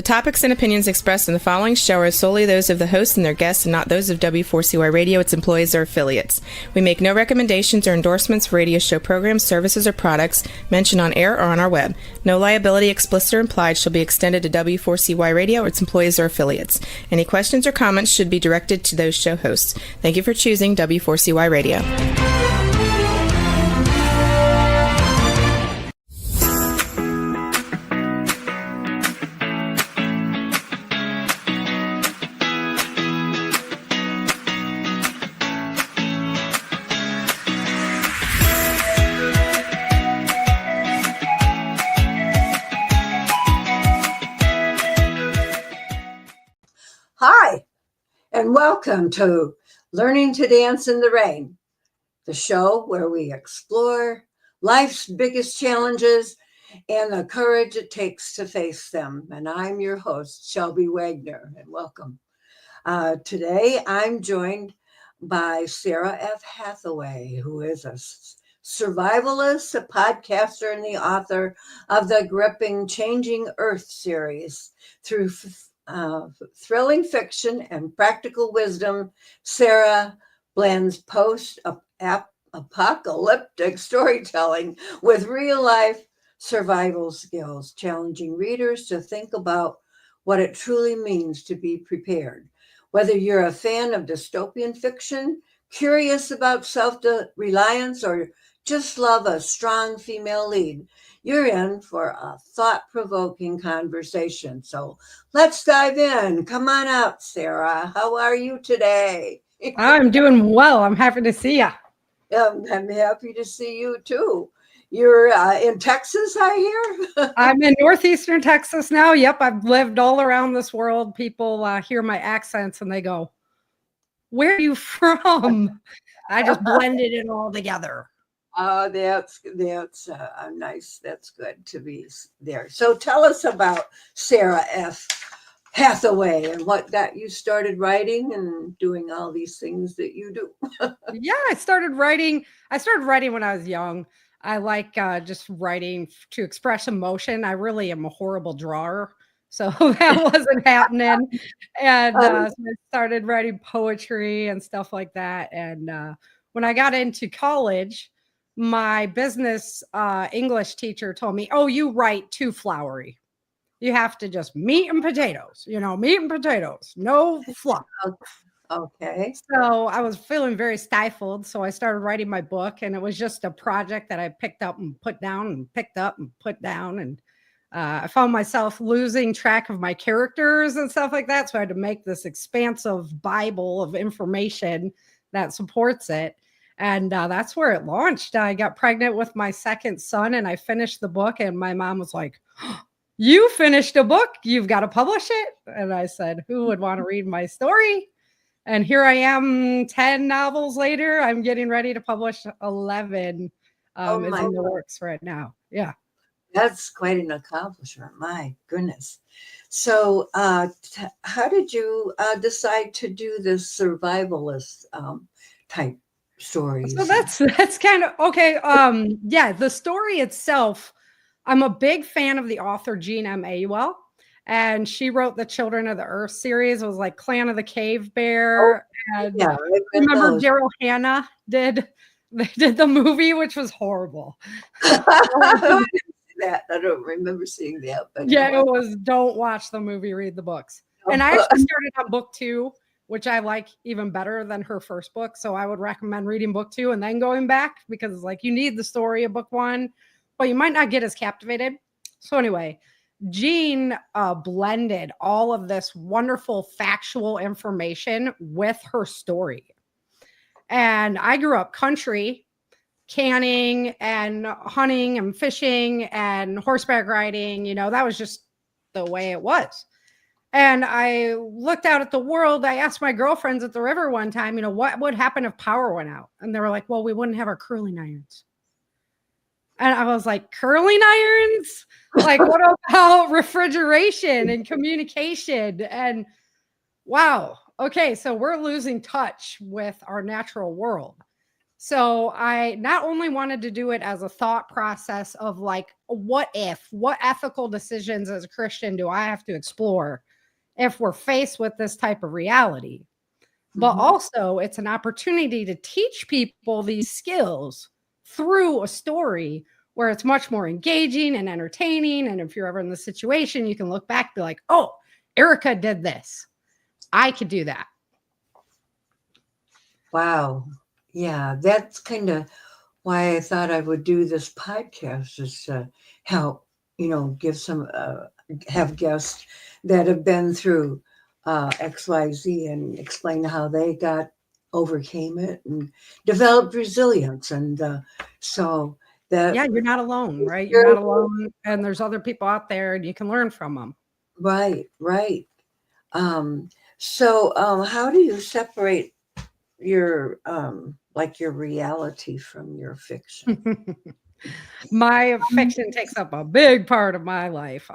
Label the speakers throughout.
Speaker 1: topics and opinions expressed in the following show are solely those of the host and their guests and not those of W4CY Radio, its employees, or affiliates. We make no recommendations or endorsements for radio show programs, services, or products mentioned on air or on our web. No liability, explicit or implied, shall be extended to W4CY Radio or its employees or affiliates. Any questions or comments should be directed to those show hosts. Thank you for choosing W4CY Radio.
Speaker 2: Hi, and welcome to Learning to Dance in the Rain, the show where we explore life's biggest challenges and the courage it takes to face them. And I'm your host, Shelby Wagner, and welcome. Today, I'm joined by Sara F. Hathaway, who is a survivalist, a podcaster, and the author of the gripping Changing Earth series. Through thrilling fiction and practical wisdom, Sara blends post-apocalyptic storytelling with real-life survival skills, challenging readers to think about what it truly means to be prepared. Whether you're a fan of dystopian fiction, curious about self-reliance, or just love a strong female lead, you're in for a thought-provoking conversation. So let's dive in. Come on out, Sara. How are you today?
Speaker 3: I'm doing well. I'm happy to see you.
Speaker 2: I'm happy to see you too. You're in Texas, I hear?
Speaker 3: I'm in northeastern Texas now. Yep, I've lived all around this world. People hear my accents and they go, "Where are you from?" I just blended it all together.
Speaker 2: Oh, that's nice. That's good to be there. So tell us about Sara F. Hathaway and what got you started writing and doing all these things that you do.
Speaker 3: Yeah, I started writing when I was young. I like just writing to express emotion. I really am a horrible drawer, so that wasn't happening. And so I started writing poetry and stuff like that. And when I got into college, my business English teacher told me, "Oh, you write too flowery. You have to just meat and potatoes, meat and potatoes, no fluff."
Speaker 2: Okay.
Speaker 3: So I was feeling very stifled. So I started writing my book, and it was just a project that I picked up and put down and picked up and put down. And I found myself losing track of my characters and stuff like that. So I had to make this expansive Bible of information that supports it. And that's where it launched. I got pregnant with my second son and I finished the book. And my mom was like, "You finished a book? You've got to publish it?" And I said, "Who would want to read my story?" And here I am 10 novels later. I'm getting ready to publish 11. Is in the works right now. Yeah.
Speaker 2: That's quite an accomplishment. My goodness. So how did you decide to do this survivalist type stories?
Speaker 3: So that's kind of okay. Yeah, the story itself, I'm a big fan of the author Jean M. Ayuel, and she wrote the Children of the Earth series. It was like Clan of the Cave Bear. And
Speaker 2: yeah,
Speaker 3: I remember Daryl Hannah did the movie, which was horrible.
Speaker 2: That I don't remember seeing that, but
Speaker 3: yeah, it was. Don't watch the movie, read the books. And I actually started on book 2, which I like even better than her first book. So I would recommend reading book 2 and then going back, because like you need the story of book 1, but you might not get as captivated. So anyway, Jean blended all of this wonderful factual information with her story. And I grew up country, canning and hunting and fishing and horseback riding. That was just the way it was. And I looked out at the world. I asked my girlfriends at the river one time, what would happen if power went out? And they were like, "Well, we wouldn't have our curling irons." And I was like, curling irons? Like, what about refrigeration and communication? And wow. Okay, so we're losing touch with our natural world. So I not only wanted to do it as a thought process of like, what ethical decisions as a Christian do I have to explore if we're faced with this type of reality? But also, it's an opportunity to teach people these skills through a story where it's much more engaging and entertaining. And if you're ever in the situation, you can look back and be like, oh, Erica did this. I could do that.
Speaker 2: Wow. Yeah, that's kind of why I thought I would do this podcast, is to help, give some, have guests that have been through XYZ and explain how they overcame it and developed resilience. And so that.
Speaker 3: Yeah, you're not alone, right? You're not alone. And there's other people out there and you can learn from them.
Speaker 2: Right, right. So how do you separate your your reality from your fiction?
Speaker 3: My fiction takes up a big part of my life.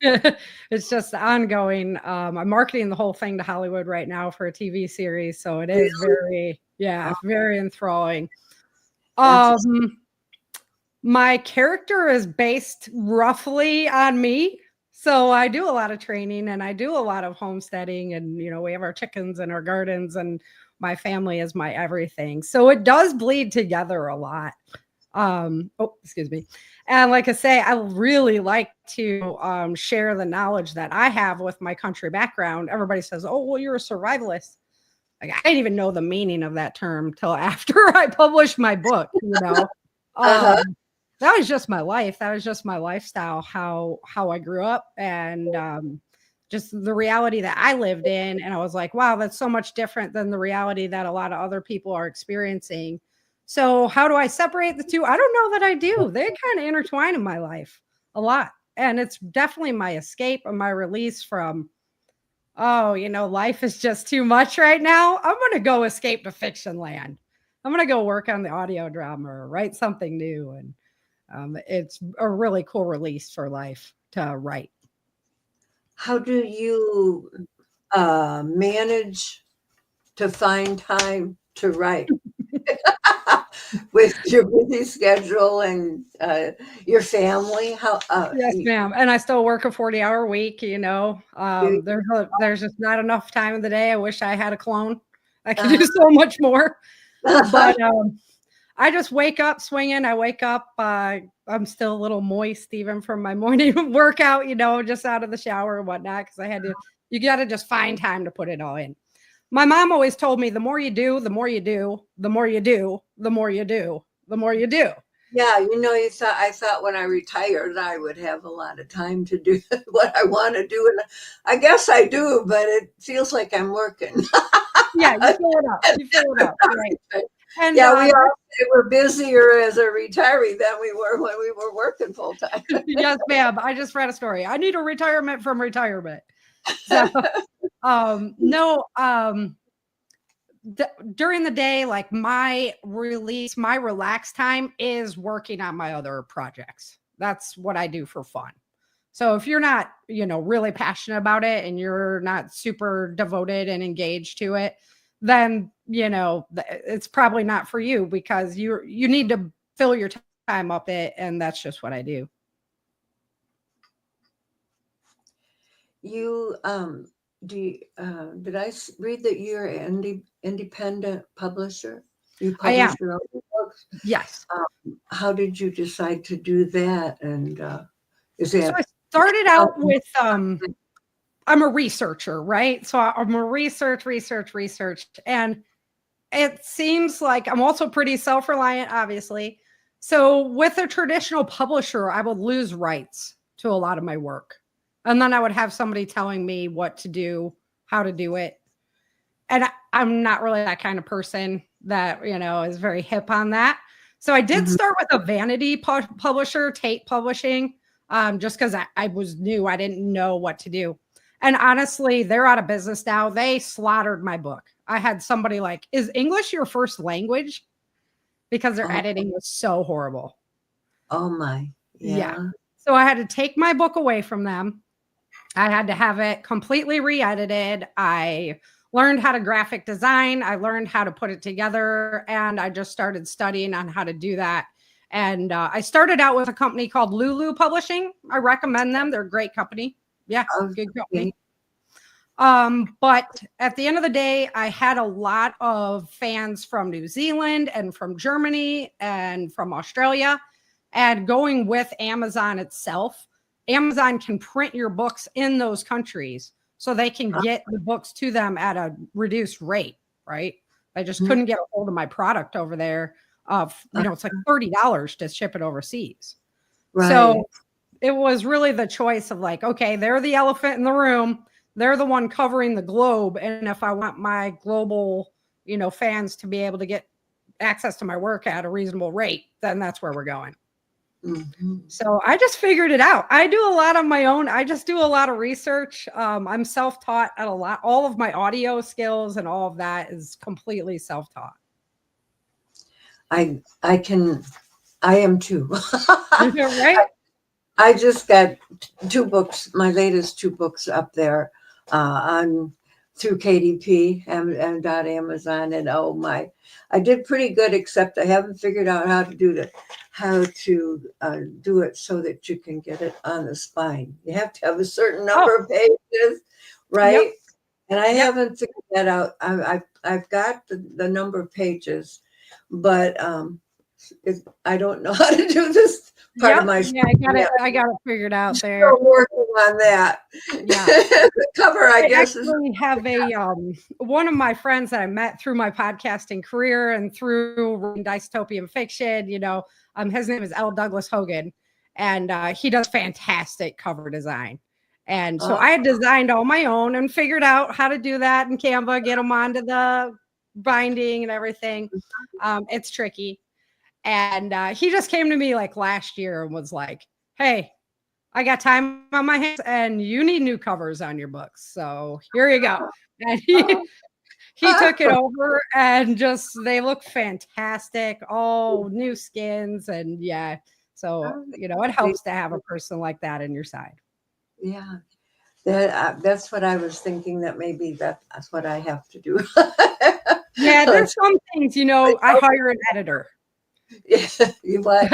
Speaker 3: It's just ongoing. I'm marketing the whole thing to Hollywood right now for a TV series, so it is very enthralling. My character is based roughly on me. So I do a lot of training and I do a lot of homesteading, and we have our chickens and our gardens, and my family is my everything. So it does bleed together a lot. Excuse me. And like I say, I really like to share the knowledge that I have with my country background. Everybody says, oh, well, you're a survivalist. Like, I didn't even know the meaning of that term till after I published my book, That was just my life. That was just my lifestyle, how I grew up, and just the reality that I lived in. And I was like, wow, that's so much different than the reality that a lot of other people are experiencing. So how do I separate the two? I don't know that I do. They kind of intertwine in my life a lot. And it's definitely my escape and my release from, life is just too much right now. I'm going to go escape to fiction land. I'm going to go work on the audio drama or write something new. And it's a really cool release for life to write.
Speaker 2: How do you manage to find time to write with your busy schedule and your family?
Speaker 3: Yes, ma'am. And I still work a 40-hour week. There's just not enough time of the day. I wish I had a clone. I could do so much more. But I just wake up swinging. I wake up. I'm still a little moist even from my morning workout, just out of the shower and whatnot, because you got to just find time to put it all in. My mom always told me, the more you do, the more you do, the more you do, the more you do, the more you do.
Speaker 2: Yeah, I thought when I retired, I would have a lot of time to do what I want to do. And I guess I do, but it feels like I'm working.
Speaker 3: Yeah, you fill it up. You fill it up. Right.
Speaker 2: And we're busier as a retiree than we were when we were working full time.
Speaker 3: Yes, ma'am. I just read a story. I need a retirement from retirement. So, during the day, like my relaxed time is working on my other projects. That's what I do for fun. So if you're not, really passionate about it and you're not super devoted and engaged to it, then, it's probably not for you, because you need to fill your time up it. And that's just what I do.
Speaker 2: You, did I read that you're an independent publisher? You publish your own books?
Speaker 3: Yes.
Speaker 2: How did you decide to do that? And
Speaker 3: So I started out with, I'm a researcher, right? So I'm a research. And it seems like I'm also pretty self-reliant, obviously. So with a traditional publisher, I would lose rights to a lot of my work. And then I would have somebody telling me what to do, how to do it. And I'm not really that kind of person that, is very hip on that. So I did start with a vanity publisher, Tate Publishing, just because I was new. I didn't know what to do. And honestly, they're out of business now. They slaughtered my book. I had somebody like, is English your first language? Because their editing was so horrible.
Speaker 2: Oh my. Yeah.
Speaker 3: So I had to take my book away from them. I had to have it completely re-edited. I learned how to graphic design. I learned how to put it together, and I just started studying on how to do that. And I started out with a company called Lulu Publishing. I recommend them. They're a great company. Yeah, good company. But at the end of the day, I had a lot of fans from New Zealand and from Germany and from Australia. And going with Amazon itself, Amazon can print your books in those countries so they can get the books to them at a reduced rate, right? I just couldn't get a hold of my product over there. It's like $30 to ship it overseas. Right. So it was really the choice of like, okay, they're the elephant in the room. They're the one covering the globe. And if I want my global, fans to be able to get access to my work at a reasonable rate, then that's where we're going. Mm-hmm. So I just figured it out. I do a lot on my own. I just do a lot of research. I'm self-taught at a lot. All of my audio skills and all of that is completely self-taught.
Speaker 2: I am too.
Speaker 3: Right?
Speaker 2: I just got 2 books, my latest 2 books up there through KDP and Amazon, and I did pretty good, except I haven't figured out how to do it so that you can get it on the spine. You have to have a certain number of pages, right? Yep. And I haven't figured that out. I've got the number of pages, but I don't know how to do this part of my.
Speaker 3: Yeah, I got it figured out there.
Speaker 2: Still working on that. Yeah, the cover, I guess.
Speaker 3: I have one of my friends that I met through my podcasting career and through dystopian fiction. His name is L. Douglas Hogan, and he does fantastic cover design. And so I had designed all my own and figured out how to do that in Canva, get them onto the binding and everything. It's tricky. And he just came to me like last year and was like, hey, I got time on my hands and you need new covers on your books. So here you go. And he took it over and they look fantastic. All new skins. And yeah, so, it helps to have a person like that in your side.
Speaker 2: Yeah, that's what I was thinking, that maybe that's what I have to do.
Speaker 3: Yeah, there's some things, I hire an editor.
Speaker 2: Yeah, you what?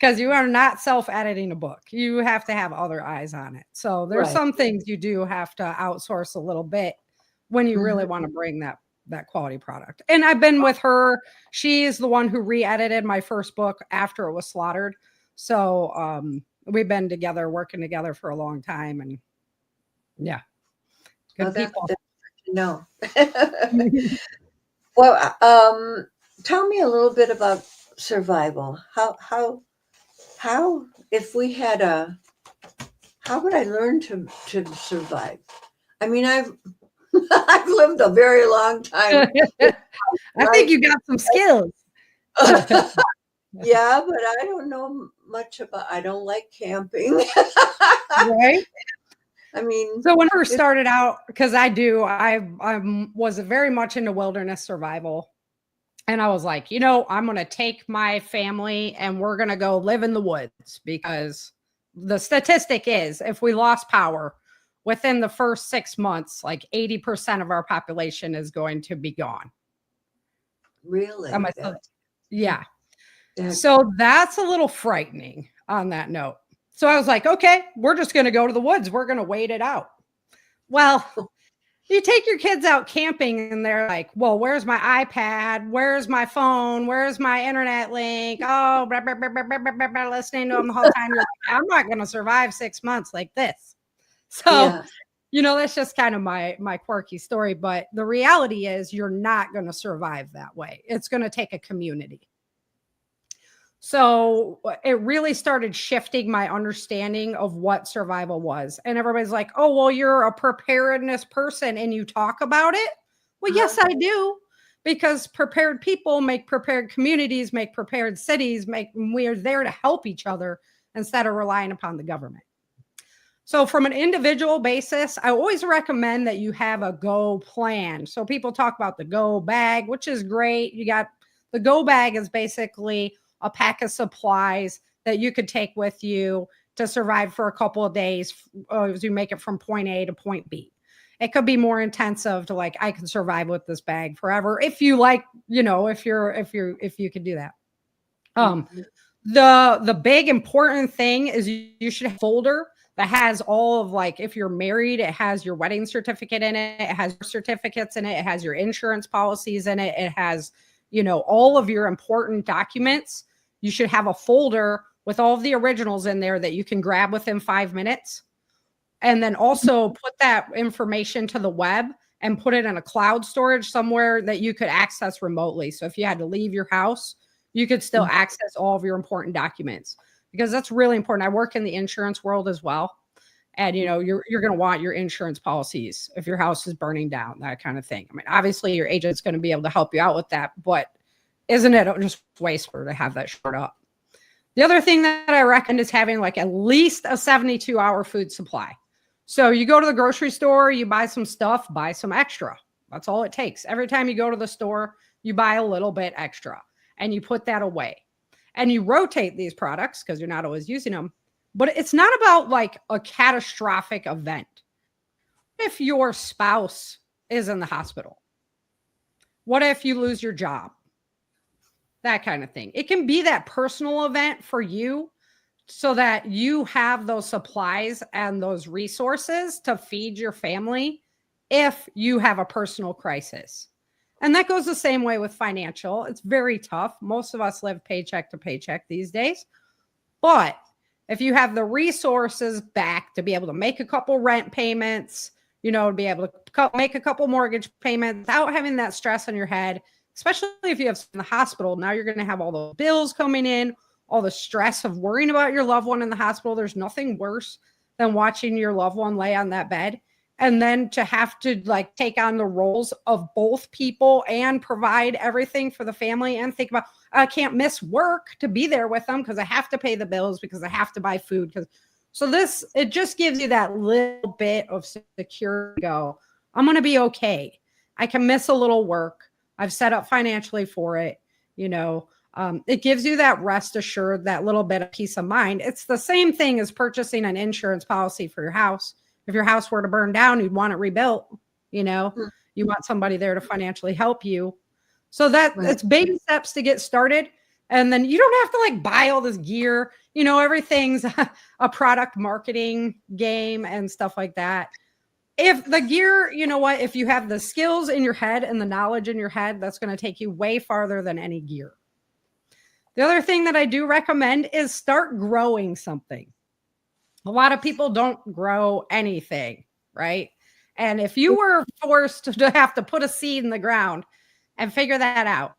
Speaker 3: Because you are not self-editing a book. You have to have other eyes on it. So there's some things you do have to outsource a little bit when you really want to bring that quality product. And I've been with her. She is the one who re-edited my first book after it was slaughtered. So we've been together, working together for a long time. And yeah, good people.
Speaker 2: No. Well, tell me a little bit about survival. How if we had how would I learn to survive? I mean, I've lived a very long time.
Speaker 3: I think you got some skills.
Speaker 2: Yeah, but I don't know much about. I don't like camping.
Speaker 3: Right.
Speaker 2: I mean,
Speaker 3: so when I first started out, because I was very much into wilderness survival. And I was like, I'm going to take my family and we're going to go live in the woods, because the statistic is if we lost power within the first 6 months, like 80% of our population is going to be gone.
Speaker 2: Really?
Speaker 3: Yeah. So that's a little frightening on that note. So I was like, okay, we're just going to go to the woods. We're going to wait it out. Well, you take your kids out camping and they're like, well, where's my iPad? Where's my phone? Where's my internet link? Oh, blah, blah, blah, blah, blah, blah, blah, listening to them the whole time. You're like, I'm not going to survive 6 months like this. So, that's just kind of my quirky story. But the reality is you're not going to survive that way. It's going to take a community. So it really started shifting my understanding of what survival was. And everybody's like, oh, well, you're a preparedness person and you talk about it. Well, yes, I do. Because prepared people make prepared communities, make prepared cities, we are there to help each other instead of relying upon the government. So from an individual basis, I always recommend that you have a go plan. So people talk about the go bag, which is great. You got the go bag is basically a pack of supplies that you could take with you to survive for a couple of days as you make it from point A to point B. It could be more intensive to like, I can survive with this bag forever. If you like, if you could do that. The big important thing is you should have a folder that has all of, like, if you're married, it has your wedding certificate in it. It has certificates in it. It has your insurance policies in it. It has, all of your important documents. You should have a folder with all of the originals in there that you can grab within 5 minutes. And then also put that information to the web and put it in a cloud storage somewhere that you could access remotely. So if you had to leave your house, you could still access all of your important documents, because that's really important. I work in the insurance world as well. And, you're going to want your insurance policies if your house is burning down, that kind of thing. I mean, obviously your agent's going to be able to help you out with that, but isn't it just wasteful to have that short up? The other thing that I recommend is having like at least a 72-hour food supply. So you go to the grocery store, you buy some stuff, buy some extra. That's all it takes. Every time you go to the store, you buy a little bit extra and you put that away. And you rotate these products because you're not always using them. But it's not about like a catastrophic event. If your spouse is in the hospital, what if you lose your job? That kind of thing. It can be that personal event for you so that you have those supplies and those resources to feed your family if you have a personal crisis. And that goes the same way with financial. It's very tough. Most of us live paycheck to paycheck these days. But if you have the resources back to be able to make a couple rent payments, to be able to make a couple mortgage payments without having that stress on your head, especially if you have in the hospital, now you're going to have all the bills coming in, all the stress of worrying about your loved one in the hospital. There's nothing worse than watching your loved one lay on that bed. And then to have to like take on the roles of both people and provide everything for the family and think about, I can't miss work to be there with them because I have to pay the bills, because I have to buy food. It just gives you that little bit of security. Go, I'm going to be okay. I can miss a little work. I've set up financially for it. It gives you that rest assured, that little bit of peace of mind. It's the same thing as purchasing an insurance policy for your house. If your house were to burn down, you'd want it rebuilt. You want somebody there to financially help you. So it's baby steps to get started. And then you don't have to like buy all this gear. Everything's a product marketing game and stuff like that. If the gear, if you have the skills in your head and the knowledge in your head, that's going to take you way farther than any gear. The other thing that I do recommend is start growing something. A lot of people don't grow anything, right? And if you were forced to have to put a seed in the ground and figure that out,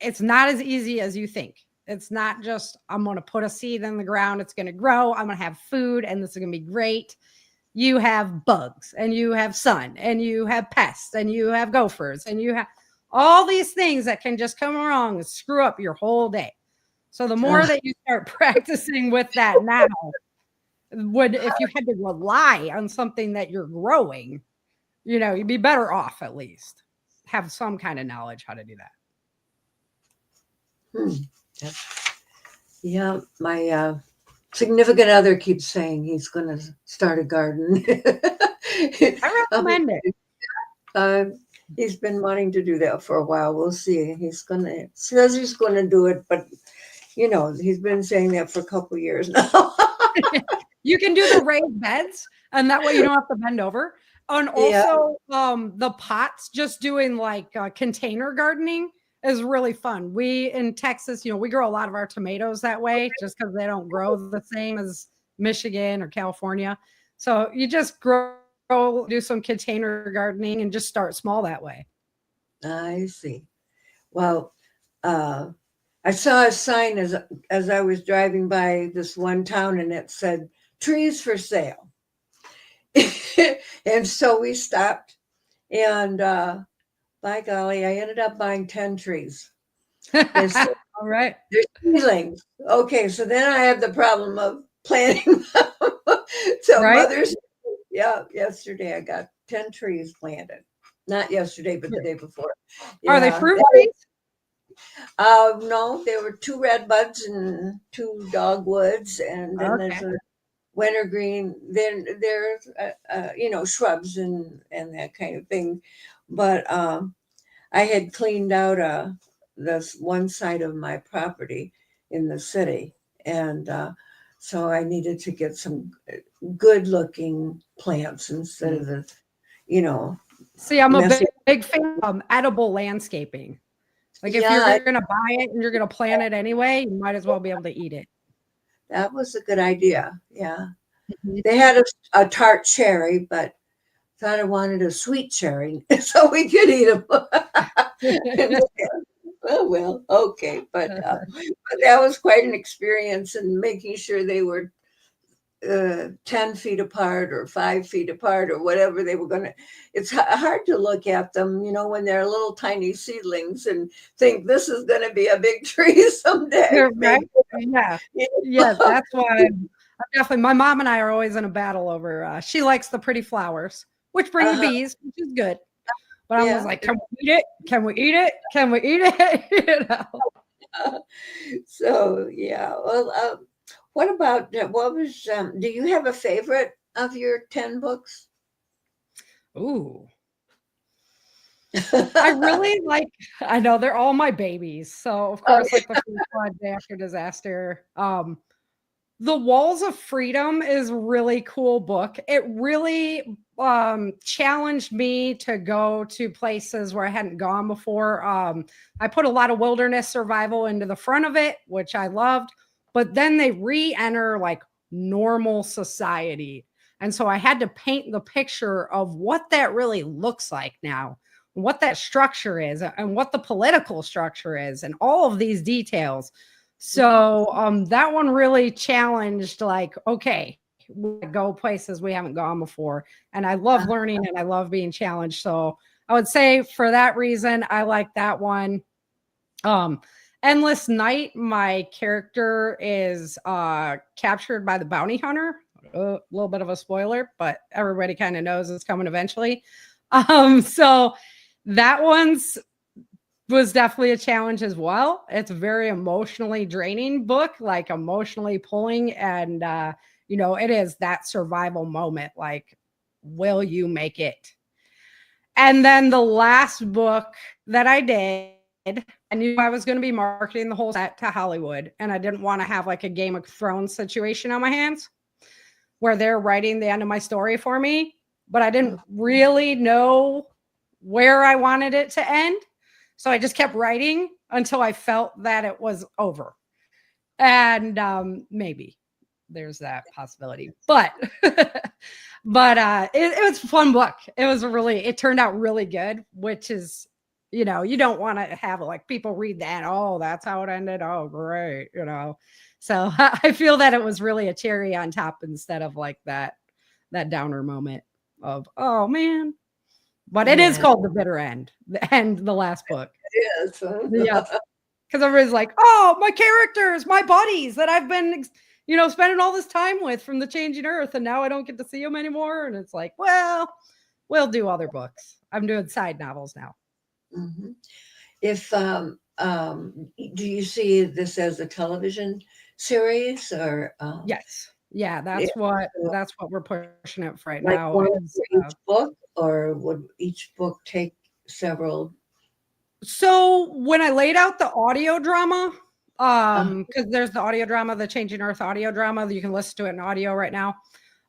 Speaker 3: it's not as easy as you think. It's not just, I'm going to put a seed in the ground, it's going to grow, I'm going to have food, and this is going to be great. You have bugs, and you have sun, and you have pests, and you have gophers, and you have all these things that can just come wrong and screw up your whole day. So the more that you start practicing with that now, if you had to rely on something that you're growing, you'd be better off at least have some kind of knowledge how to do that.
Speaker 2: Yeah, my significant other keeps saying he's going to start a garden.
Speaker 3: I recommend it.
Speaker 2: He's been wanting to do that for a while. We'll see. Says he's going to do it, but he's been saying that for a couple years now.
Speaker 3: You can do the raised beds, and that way you don't have to bend over. And also, the pots, just doing like container gardening is really fun. We in Texas, we grow a lot of our tomatoes that way, just because they don't grow the same as Michigan or California. So you just do some container gardening and just start small that way.
Speaker 2: I see. Well, I saw a sign as I was driving by this one town, and it said trees for sale. And so we stopped, and by golly, I ended up buying 10 trees. So,
Speaker 3: all right.
Speaker 2: They're seedlings. Okay, so then I have the problem of planting them. So yesterday I got 10 trees planted. Not yesterday, but the day before. Yeah.
Speaker 3: Are they fruit trees?
Speaker 2: No, there were 2 red buds and 2 dogwoods, and then there's wintergreen. Then there's shrubs and that kind of thing. But I had cleaned out this one side of my property in the city, and so I needed to get some good looking plants instead of the,
Speaker 3: See, I'm a
Speaker 2: messy.
Speaker 3: big fan of edible landscaping. Like if
Speaker 2: Yeah,
Speaker 3: you're going to buy it and you're going to plant it anyway, you might as well be able to eat it.
Speaker 2: that was a good idea. Yeah.
Speaker 3: Mhm.
Speaker 2: They had a tart cherry, but thought I wanted a sweet cherry, so we could eat them. Well, okay, but that was quite an experience in making sure they were 10 feet apart or 5 feet apart or whatever they were going to. It's hard to look at them, when they're little tiny seedlings and think this is going to be a big tree someday.
Speaker 3: Right? Yeah. Yeah, that's why I'm definitely, my mom and I are always in a battle over, she likes the pretty flowers, which bring the bees, which is good. But I was like, can we eat it? Can we eat it? Can we eat it?
Speaker 2: So, yeah. Well, what about, do you have a favorite of your 10 books?
Speaker 3: Ooh. I really I know they're all my babies. So of course, like the first one, Day After Disaster. The Walls of Freedom is a really cool book. It really challenged me to go to places where I hadn't gone before. I put a lot of wilderness survival into the front of it, which I loved, but then they re-enter like normal society. And so I had to paint the picture of what that really looks like now, what that structure is, and what the political structure is, and all of these details. So that one really challenged, like, okay, we go places we haven't gone before. And I love learning and I love being challenged. So I would say for that reason, I like that one. Endless Night, my character is captured by the bounty hunter. A little bit of a spoiler, but everybody kind of knows it's coming eventually. So that one's was definitely a challenge as well. It's a very emotionally draining book, like emotionally pulling. And, it is that survival moment. Like, will you make it? And then the last book that I did, I knew I was going to be marketing the whole set to Hollywood. And I didn't want to have like a Game of Thrones situation on my hands where they're writing the end of my story for me. But I didn't really know where I wanted it to end. So I just kept writing until I felt that it was over. And maybe there's that possibility. But it was a fun book. It turned out really good, which is, you don't want to have like people read that. Oh, that's how it ended. Oh, great. So I feel that it was really a cherry on top instead of like that downer moment of, oh man. But it is called The Bitter End, the last book.
Speaker 2: It is.
Speaker 3: Yeah. Because everybody's like, oh, my characters, my buddies that I've been, spending all this time with from the Changing Earth, and now I don't get to see them anymore. And it's like, well, we'll do other books. I'm doing side novels now.
Speaker 2: Mm-hmm. If do you see this as a television series or?
Speaker 3: Yes. Yeah, that's what we're pushing it for right
Speaker 2: like
Speaker 3: now.
Speaker 2: One for each book, or would each book take several?
Speaker 3: So when I laid out the audio drama, because there's the audio drama, the Changing Earth audio drama, you can listen to it in audio right now.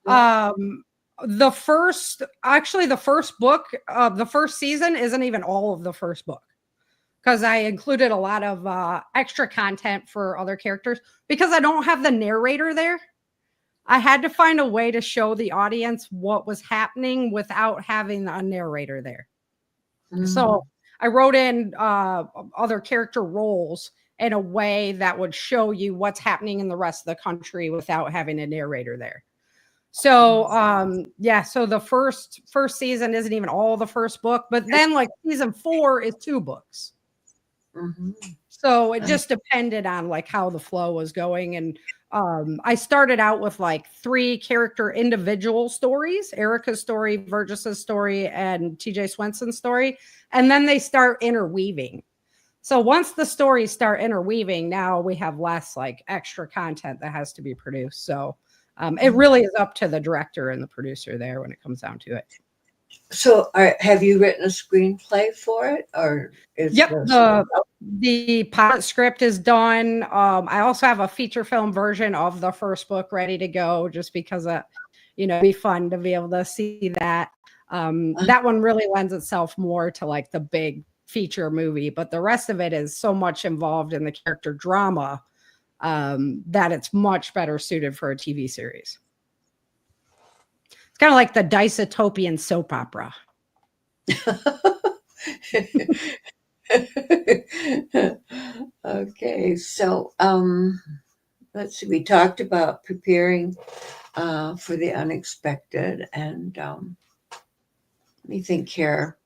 Speaker 3: The first book of the first season isn't even all of the first book, because I included a lot of extra content for other characters because I don't have the narrator there. I had to find a way to show the audience what was happening without having a narrator there. So I wrote in other character roles in a way that would show you what's happening in the rest of the country without having a narrator there. So so the first season isn't even all the first book, but then like season 4 is 2 books. So it just depended on like how the flow was going. And I started out with like 3 character individual stories: Erica's story, Burgess's story, and TJ Swenson's story. And then they start interweaving. So once the stories start interweaving, now we have less like extra content that has to be produced. So It really is up to the director and the producer there when it comes down to it.
Speaker 2: So, have you written a screenplay for it, or is
Speaker 3: Yep, the pilot script is done. I also have a feature film version of the first book ready to go, just because it'd be fun to be able to see that. That one really lends itself more to like the big feature movie, but the rest of it is so much involved in the character drama that it's much better suited for a TV series. It's kind of like the dystopian soap opera.
Speaker 2: Okay, so let's see. We talked about preparing for the unexpected, and let me think here.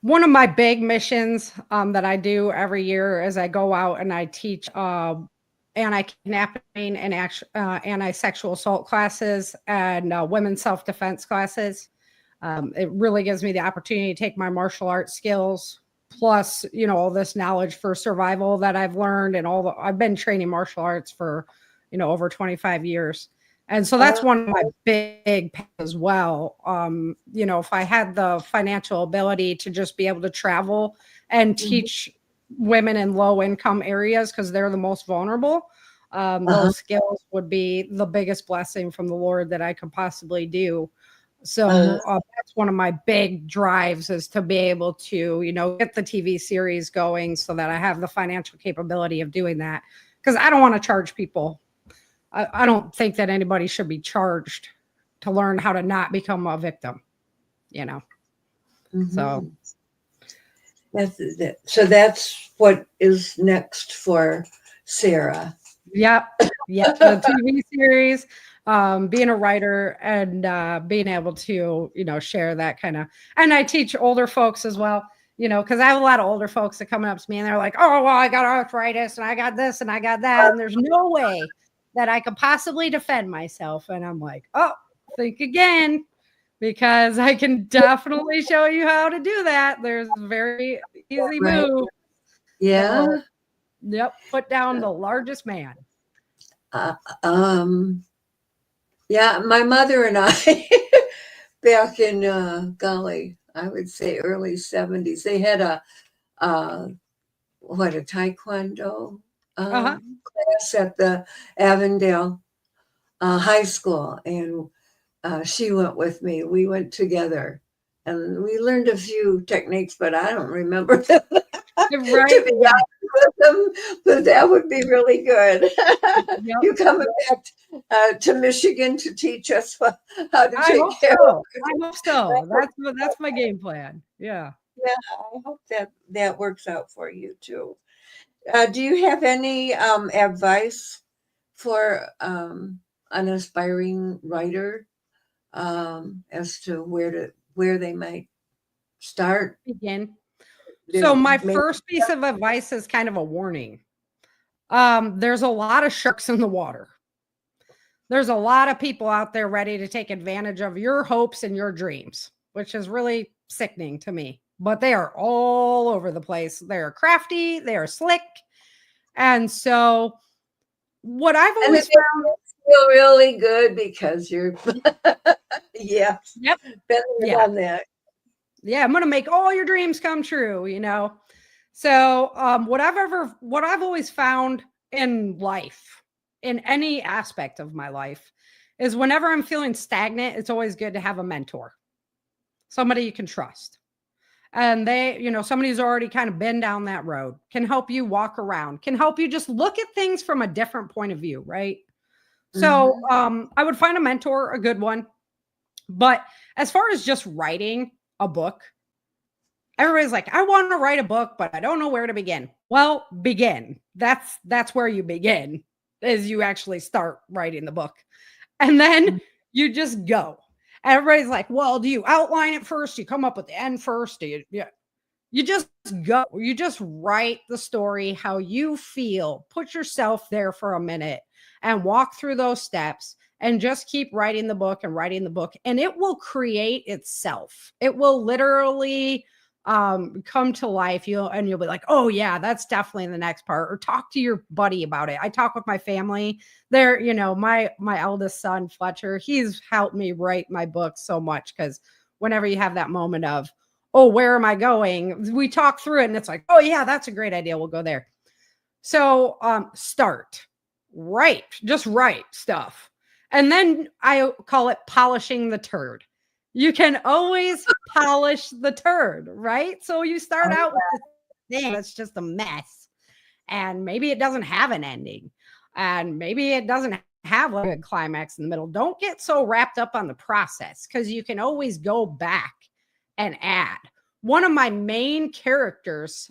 Speaker 3: One of my big missions that I do every year is I go out and I teach anti-kidnapping and anti-sexual assault classes and women's self-defense classes. It really gives me the opportunity to take my martial arts skills plus, all this knowledge for survival that I've learned, and I've been training martial arts for, over 25 years. And so that's one of my big pains as well. If I had the financial ability to just be able to travel and teach women in low income areas, because they're the most vulnerable, those skills would be the biggest blessing from the Lord that I could possibly do. So that's one of my big drives, is to be able to, get the TV series going so that I have the financial capability of doing that. Because I don't want to charge people. I don't think that anybody should be charged to learn how to not become a victim, So
Speaker 2: that's what is next for Sara.
Speaker 3: Yep. The TV series, being a writer, and being able to, share that kind of, and I teach older folks as well, because I have a lot of older folks that come up to me and they're like, oh, well, I got arthritis and I got this and I got that. And there's no way that I could possibly defend myself. And I'm like, oh, think again, because I can definitely show you how to do that. There's a very easy move.
Speaker 2: Yeah.
Speaker 3: Yep. Put down the largest man.
Speaker 2: Yeah, my mother and I, back in, I would say early 70s, they had a Taekwondo class at the Avondale High School. And she went with me. We went together. And we learned a few techniques, but I don't remember them.
Speaker 3: Right.
Speaker 2: To be honest with them, but that would be really good.
Speaker 3: Yep.
Speaker 2: You coming back to Michigan to teach us how to take care of it.
Speaker 3: I hope so. That's my game plan. Yeah.
Speaker 2: Yeah, I hope that works out for you too. Do you have any advice for an aspiring writer as to where they might start?
Speaker 3: Begin. So my first piece of advice is kind of a warning. There's a lot of sharks in the water. There's a lot of people out there ready to take advantage of your hopes and your dreams, which is really sickening to me. But they are all over the place. They're crafty. They are slick. And so what I've always found,
Speaker 2: feel really good because you're
Speaker 3: Yep.
Speaker 2: been there on that.
Speaker 3: Yeah, I'm going to make all your dreams come true, So what I've always found in life, in any aspect of my life, is whenever I'm feeling stagnant, it's always good to have a mentor, somebody you can trust. And somebody who's already kind of been down that road, can help you walk around, can help you just look at things from a different point of view, right? So I would find a mentor, a good one. But as far as just writing a book, everybody's like, I want to write a book, but I don't know where to begin. Well, begin. That's where you begin, is you actually start writing the book. And then you just go. Everybody's like, well, do you outline it first? You come up with the end first? You just go. You just write the story how you feel. Put yourself there for a minute and walk through those steps and just keep writing the book and writing the book. And it will create itself. It will literally come to life, you'll be like, oh yeah, that's definitely the next part. Or talk to your buddy about it. I talk with my family. They're, my eldest son, Fletcher, he's helped me write my book so much, because whenever you have that moment of, oh, where am I going? We talk through it and it's like, oh yeah, that's a great idea. We'll go there. So just write stuff. And then I call it polishing the turd. You can always polish the turd, right? So you start out with this thing that's just a mess, and maybe it doesn't have an ending, and maybe it doesn't have a good climax in the middle. Don't get so wrapped up on the process, because you can always go back and add. One of my main characters,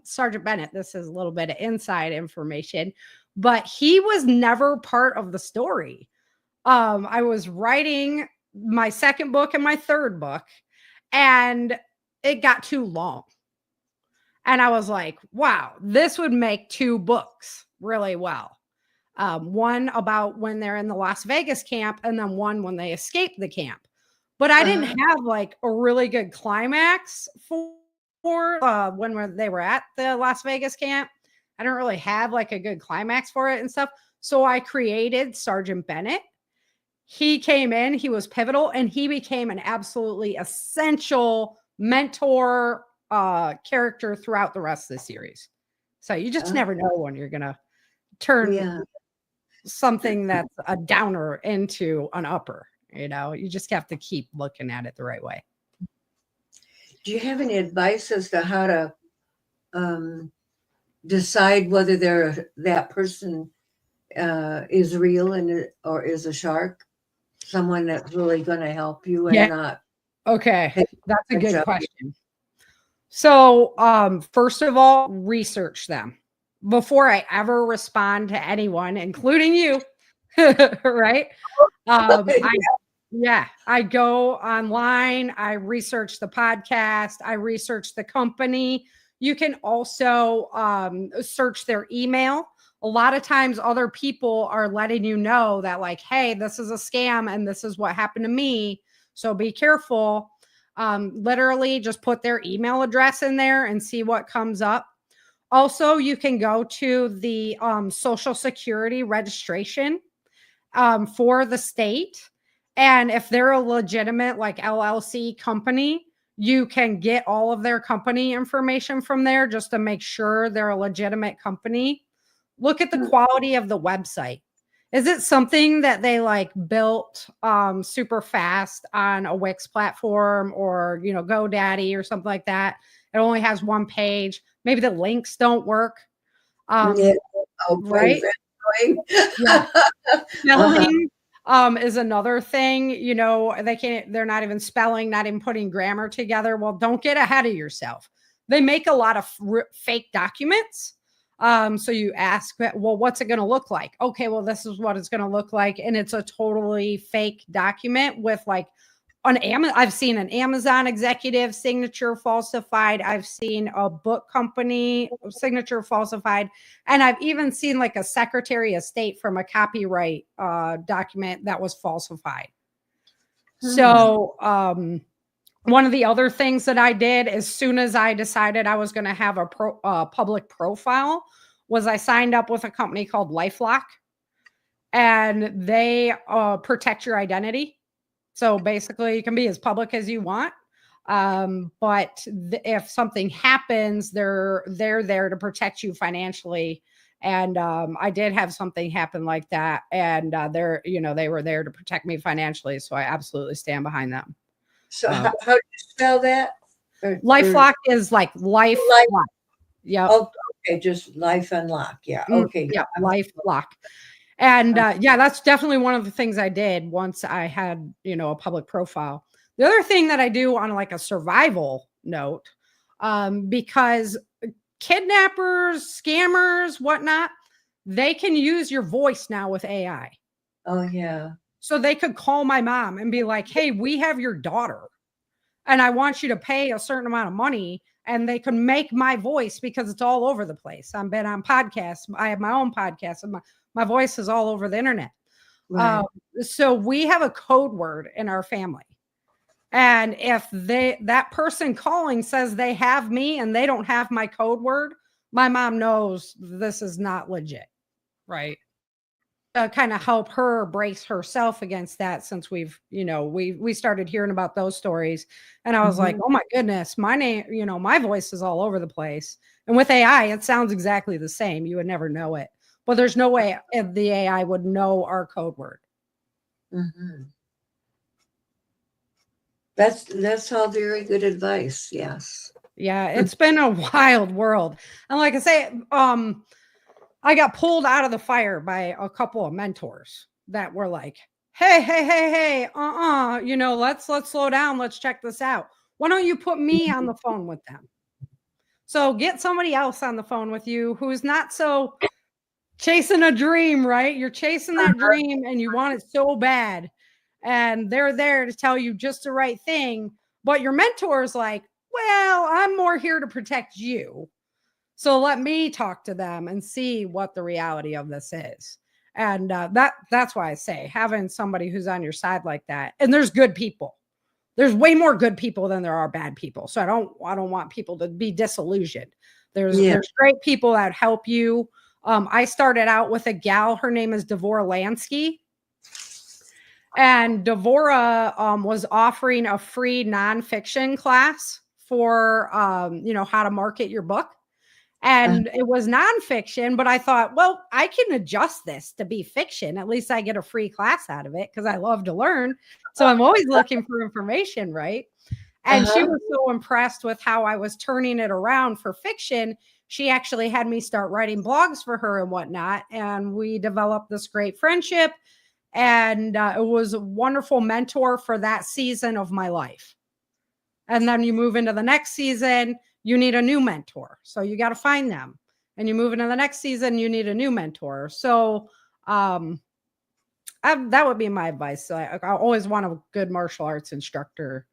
Speaker 3: Sergeant Bennett, this is a little bit of inside information, but he was never part of the story. I was writing my second book and my third book, and it got too long. And I was like, wow, this would make 2 books really well. One about when they're in the Las Vegas camp, and then one when they escape the camp. But I didn't have like a really good climax for when they were at the Las Vegas camp. I don't really have like a good climax for it and stuff. So I created Sergeant Bennett. He came in, he was pivotal, and he became an absolutely essential mentor character throughout the rest of the series. So you just never know when you're going to turn something that's a downer into an upper. You just have to keep looking at it the right way.
Speaker 2: Do you have any advice as to how to decide whether that person is real or is a shark? Someone that's really going to help you and not.
Speaker 3: Okay, that's a good question. So, first of all, research them before I ever respond to anyone, including you. Right? I go online. I research the podcast. I research the company. You can also search their email. A lot of times other people are letting you know that, like, hey, this is a scam and this is what happened to me. So be careful. Literally just put their email address in there and see what comes up. Also, you can go to the Social Security registration for the state. And if they're a legitimate like LLC company, you can get all of their company information from there just to make sure they're a legitimate company. Look at the quality of the website. Is it something that they like built super fast on a Wix platform or, GoDaddy or something like that? It only has one page. Maybe the links don't work. Right? Spelling is another thing. They're not even spelling, not even putting grammar together. Well, don't get ahead of yourself. They make a lot of fake documents. So you ask, well, what's it going to look like? Okay, well, this is what it's going to look like. And it's a totally fake document with like I've seen an Amazon executive signature falsified. I've seen a book company signature falsified. And I've even seen like a Secretary of State from a copyright document that was falsified. So one of the other things that I did as soon as I decided I was going to have a public profile was I signed up with a company called LifeLock, and they protect your identity. So basically you can be as public as you want. But if something happens, they're there to protect you financially. And I did have something happen like that. And they were there to protect me financially. So I absolutely stand behind them.
Speaker 2: So how do you spell that?
Speaker 3: LifeLock is like life. Yeah.
Speaker 2: Oh, okay. Just Life Unlock. Yeah. Okay.
Speaker 3: Yeah. LifeLock. And that's definitely one of the things I did once I had, a public profile. The other thing that I do on like a survival note, because kidnappers, scammers, whatnot, they can use your voice now with AI.
Speaker 2: Oh, yeah.
Speaker 3: So they could call my mom and be like, hey, we have your daughter and I want you to pay a certain amount of money. And they can make my voice, because it's all over the place. I've been on podcasts. I have my own podcast, and my voice is all over the internet. Right. So we have a code word in our family. And if that person calling says they have me and they don't have my code word, my mom knows this is not legit, right? Kind of help her brace herself against that, since we've, we started hearing about those stories. And I was like, oh my goodness, my name, my voice is all over the place. And with AI, it sounds exactly the same. You would never know it. But there's no way if the AI would know our code word.
Speaker 2: Mm-hmm. That's all very good advice. Yes.
Speaker 3: Yeah, it's been a wild world. And like I say, I got pulled out of the fire by a couple of mentors that were like, hey, let's slow down. Let's check this out. Why don't you put me on the phone with them? So get somebody else on the phone with you who's not so chasing a dream, right? You're chasing that dream and you want it so bad. And they're there to tell you just the right thing. But your mentor is like, well, I'm more here to protect you. So let me talk to them and see what the reality of this is. And that's why I say having somebody who's on your side like that. And there's good people. There's way more good people than there are bad people. So I don't want people to be disillusioned. There's great people that help you. I started out with a gal. Her name is Devora Lansky. And Devora was offering a free nonfiction class for, how to market your book. And it was nonfiction, but I thought, well, I can adjust this to be fiction. At least I get a free class out of it because I love to learn. So I'm always looking for information, right? And she was so impressed with how I was turning it around for fiction. She actually had me start writing blogs for her and whatnot. And we developed this great friendship. And it was a wonderful mentor for that season of my life. And then you move into the next season, you need a new mentor. So you got to find them. And you move into the next season, you need a new mentor. So that would be my advice. So I always want a good martial arts instructor.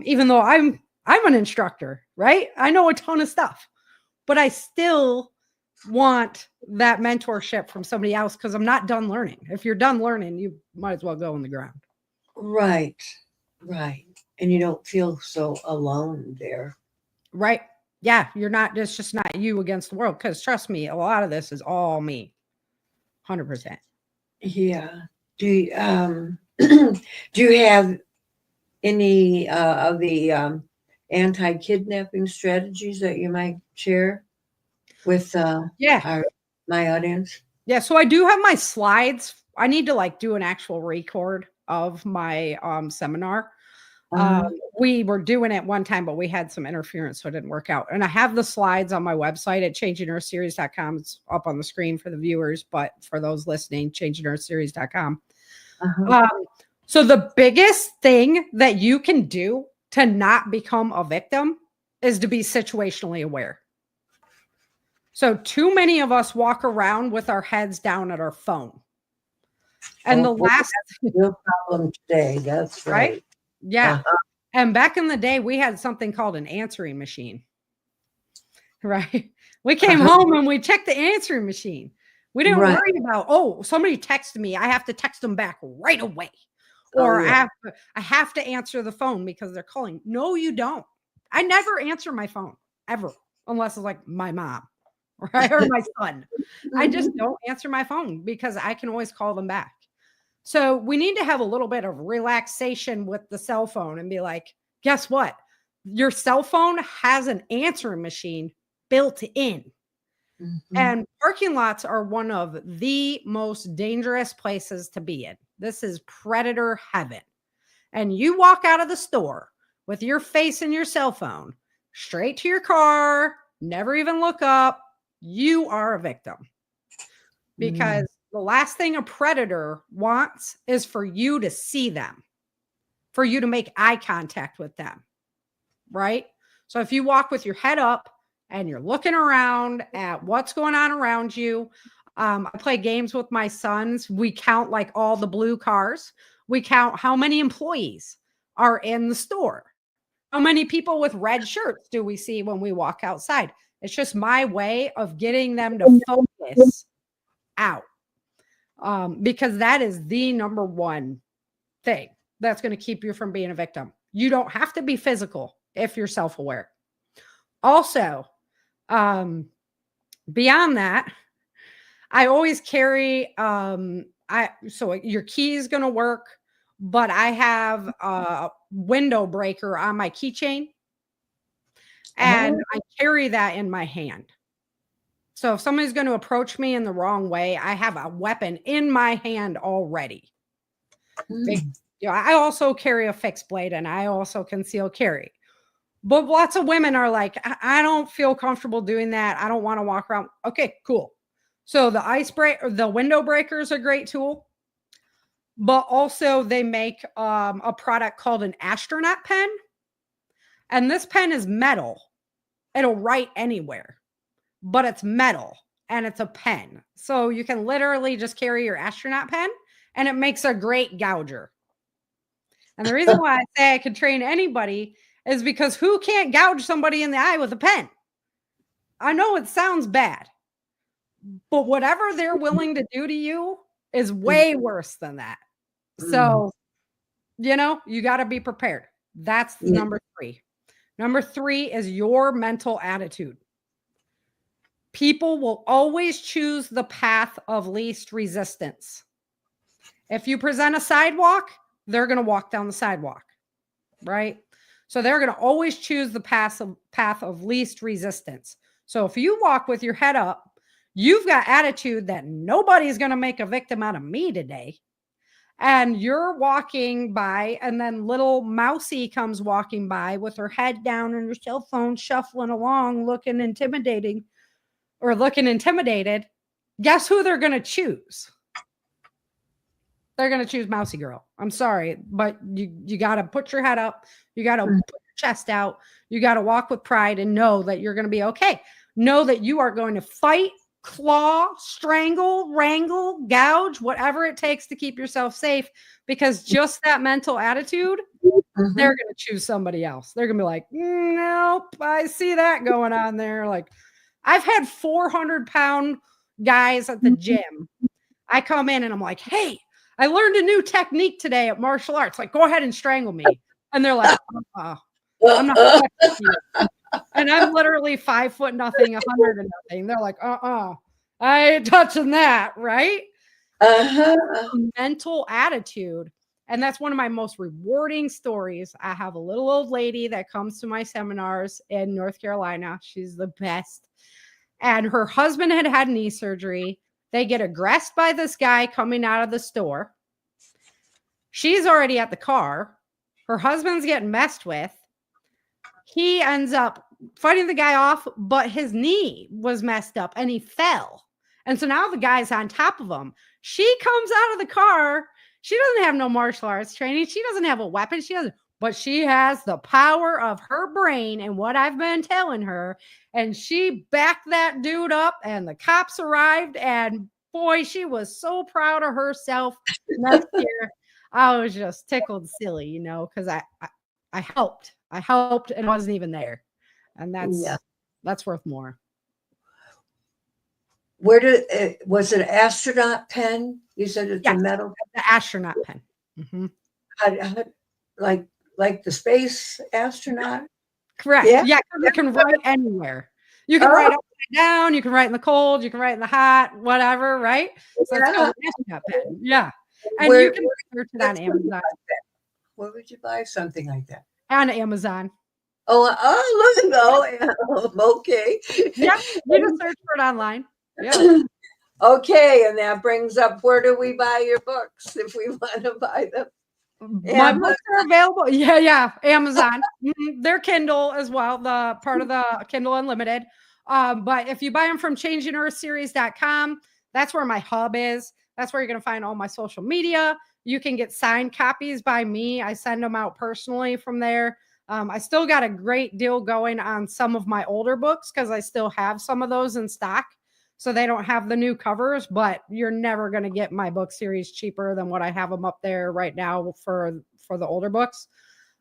Speaker 3: Even though I'm an instructor, right? I know a ton of stuff, but I still want that mentorship from somebody else because I'm not done learning. If you're done learning, you might as well go on the ground.
Speaker 2: Right. And you don't feel so alone there.
Speaker 3: Right. Yeah. You're not, it's just not you against the world. Because trust me, a lot of this is all me. 100%.
Speaker 2: Yeah. Do you have any of the anti-kidnapping strategies that you might share with my audience?
Speaker 3: Yeah. So I do have my slides. I need to do an actual record of my seminar. We were doing it one time, but we had some interference, so it didn't work out. And I have the slides on my website at changingourseries.com. It's up on the screen for the viewers, but for those listening, changingourseries.com. So the biggest thing that you can do to not become a victim is to be situationally aware. So too many of us walk around with our heads down at our phone. And the last
Speaker 2: real problem today, that's right.
Speaker 3: Yeah. And back in the day, we had something called an answering machine, right? We came home and we checked the answering machine. We didn't worry about, somebody texted me. I have to text them back right away. Or I have to answer the phone because they're calling. No, you don't. I never answer my phone ever, unless it's like my mom, right? Or my son. I just don't answer my phone because I can always call them back. So we need to have a little bit of relaxation with the cell phone and be like, guess what? Your cell phone has an answering machine built in. And parking lots are one of the most dangerous places to be in. This is predator heaven. And you walk out of the store with your face in your cell phone, straight to your car, never even look up, you are a victim. Because the last thing a predator wants is for you to see them, for you to make eye contact with them, right? So if you walk with your head up and you're looking around at what's going on around you, I play games with my sons. We count all the blue cars. We count how many employees are in the store. How many people with red shirts do we see when we walk outside? It's just my way of getting them to focus out. Because that is the number one thing that's going to keep you from being a victim. You don't have to be physical if you're self-aware. Also, beyond that, I always carry, so your key is going to work, but I have a window breaker on my keychain, and I carry that in my hand. So if somebody's going to approach me in the wrong way, I have a weapon in my hand already. I also carry a fixed blade, and I also conceal carry. But lots of women are like, I don't feel comfortable doing that. I don't want to walk around. Okay, cool. So the window breaker is a great tool, but also they make a product called an astronaut pen. And this pen is metal. It'll write anywhere, but it's metal and it's a pen. So you can literally just carry your astronaut pen, and it makes a great gouger. And the reason why I say I could train anybody is because who can't gouge somebody in the eye with a pen? I know it sounds bad, but whatever they're willing to do to you is way worse than that. So, you got to be prepared. That's number 3. Number 3 is your mental attitude. People will always choose the path of least resistance. If you present a sidewalk, they're going to walk down the sidewalk, right? So they're going to always choose the path of least resistance. So if you walk with your head up, you've got attitude that nobody's going to make a victim out of me today. And you're walking by, and then little Mousy comes walking by with her head down and her cell phone, shuffling along, looking intimidated. Guess who they're going to choose? They're going to choose Mousy Girl. I'm sorry, but you got to put your head up. You got to put your chest out. You got to walk with pride and know that you're going to be okay. Know that you are going to fight, claw, strangle, wrangle, gouge, whatever it takes to keep yourself safe, because just that mental attitude, they're going to choose somebody else. They're going to be like, nope, I see that going on there. Like, I've had 400-pound guys at the gym. I come in and I'm like, hey, I learned a new technique today at martial arts. Like, go ahead and strangle me. And they're like, I'm not with you. And I'm literally 5 foot nothing, 100 and nothing. They're like, I ain't touching that, right? Mental attitude. And that's one of my most rewarding stories. I have a little old lady that comes to my seminars in North Carolina. She's the best. And her husband had knee surgery. They get aggressed by this guy coming out of the store. She's already at the car. Her husband's getting messed with. He ends up fighting the guy off, but his knee was messed up and he fell. And so now the guy's on top of him. She comes out of the car. She doesn't have no martial arts training. She doesn't have a weapon. But she has the power of her brain and what I've been telling her. And she backed that dude up, and the cops arrived. And boy, she was so proud of herself. Next year, I was just tickled silly, because I helped. I helped and wasn't even there. And that's worth more.
Speaker 2: Was it an astronaut pen? You said it's a metal?
Speaker 3: The astronaut pen. Mm-hmm.
Speaker 2: How, like the space astronaut?
Speaker 3: Correct. Yeah, because it can write anywhere. You can write upside down, you can write in the cold, you can write in the hot, whatever, right? So that's called an astronaut pen. Yeah. And you can search it on Amazon.
Speaker 2: Where would you buy something like that?
Speaker 3: On Amazon.
Speaker 2: Oh, look and go. Okay.
Speaker 3: Yeah, you can search for it online. Yeah.
Speaker 2: Okay, and that brings up, where do we buy your books if we want to buy them?
Speaker 3: My books are available. Yeah, Amazon. They're Kindle as well, the part of the Kindle Unlimited. But if you buy them from ChangingEarthSeries.com, that's where my hub is. That's where you're going to find all my social media. You can get signed copies by me. I send them out personally from there. I still got a great deal going on some of my older books because I still have some of those in stock. So they don't have the new covers, but you're never going to get my book series cheaper than what I have them up there right now for the older books.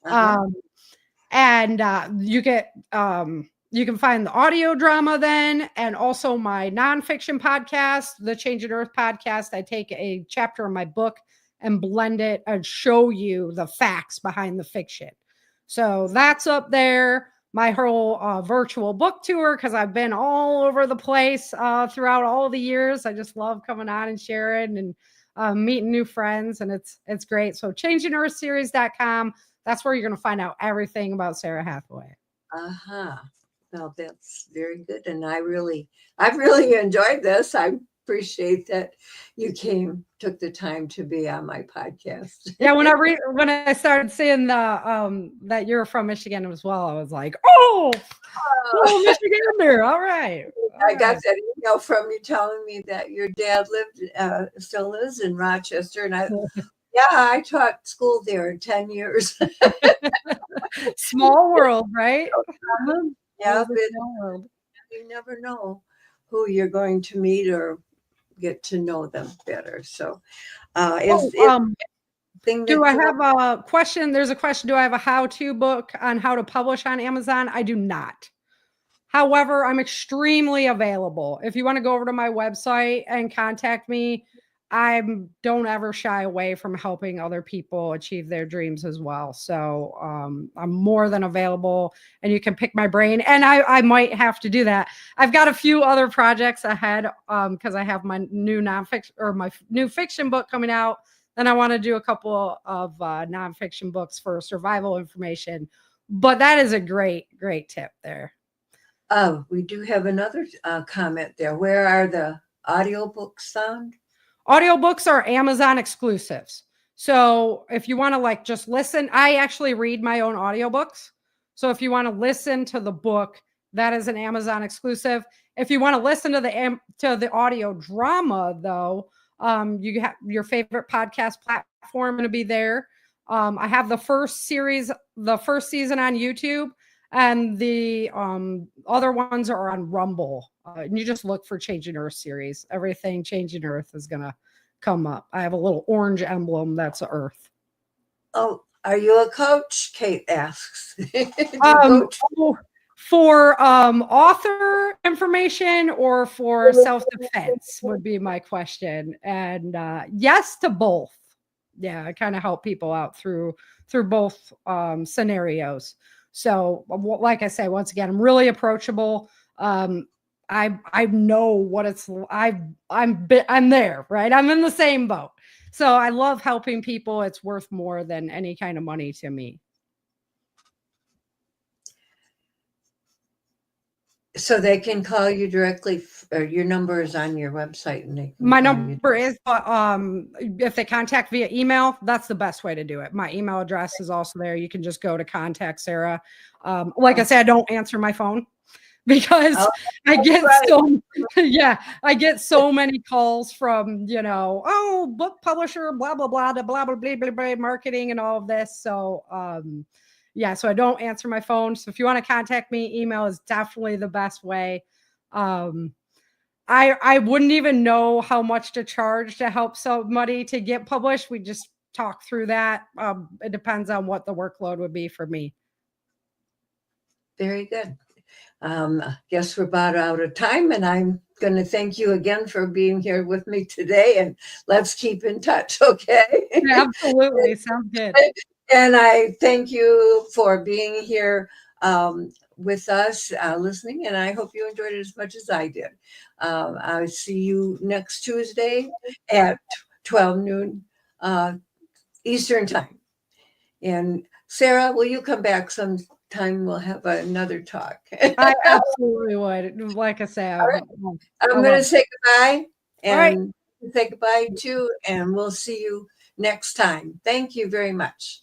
Speaker 3: And you can find the audio drama then, and also my nonfiction podcast, the Changing Earth podcast. I take a chapter of my book and blend it and show you the facts behind the fiction. So that's up there. My whole virtual book tour, because I've been all over the place throughout all the years. I just love coming on and sharing and meeting new friends, and it's great. So ChangingEarthSeries.com. That's where you're going to find out everything about Sara Hathaway.
Speaker 2: Well, that's very good, and I've really enjoyed this. I appreciate that you took the time to be on my podcast.
Speaker 3: Yeah, when I started seeing the that you're from Michigan as well, I was like, oh Michigander, all right.
Speaker 2: I got that email from you telling me that your dad still lives in Rochester, and I taught school there 10 years.
Speaker 3: Small world, right?
Speaker 2: Yeah, but you never know who you're going to meet or get to know them better. So,
Speaker 3: do I have a question? There's a question. Do I have a how-to book on how to publish on Amazon? I do not. However, I'm extremely available. If you want to go over to my website and contact me, I don't ever shy away from helping other people achieve their dreams as well. So I'm more than available, and you can pick my brain. And I might have to do that. I've got a few other projects ahead because I have my new nonfiction or my new fiction book coming out. Then I want to do a couple of nonfiction books for survival information. But that is a great tip there.
Speaker 2: We do have another comment there. Where are the audiobooks found?
Speaker 3: Audiobooks are Amazon exclusives. So if you want to just listen, I actually read my own audiobooks. So if you want to listen to the book, that is an Amazon exclusive. If you want to listen to the audio drama, though, you have your favorite podcast platform going to be there. I have the first season on YouTube. And the other ones are on Rumble. And you just look for Changing Earth series. Everything Changing Earth is going to come up. I have a little orange emblem. That's Earth.
Speaker 2: Oh, are you a coach? Kate asks.
Speaker 3: For author information or for self-defense would be my question. And yes to both. Yeah, I kind of help people out through both scenarios. So like I say, once again, I'm really approachable. I know what it's, I'm there, right? I'm in the same boat. So I love helping people. It's worth more than any kind of money to me.
Speaker 2: So they can call you directly, or your number is on your website, and
Speaker 3: my number is if they contact via email, that's the best way to do it. My email address is also there. You can just go to contact Sara. Like I said, I don't answer my phone because I get I get so many calls from book publisher, blah blah blah, blah blah blah blah blah, marketing and all of this. So so I don't answer my phone. So if you want to contact me, email is definitely the best way. I wouldn't even know how much to charge to help somebody to get published. We just talk through that. It depends on what the workload would be for me.
Speaker 2: Very good. Guess we're about out of time, and I'm going to thank you again for being here with me today, and let's keep in touch. Okay.
Speaker 3: Absolutely. Sounds good.
Speaker 2: And I thank you for being here with us, listening, and I hope you enjoyed it as much as I did. I'll see you next Tuesday at 12 noon Eastern time. And Sara, will you come back sometime? We'll have another talk.
Speaker 3: I absolutely would. Like I say,
Speaker 2: I'm going to say goodbye and say goodbye too, and we'll see you next time. Thank you very much.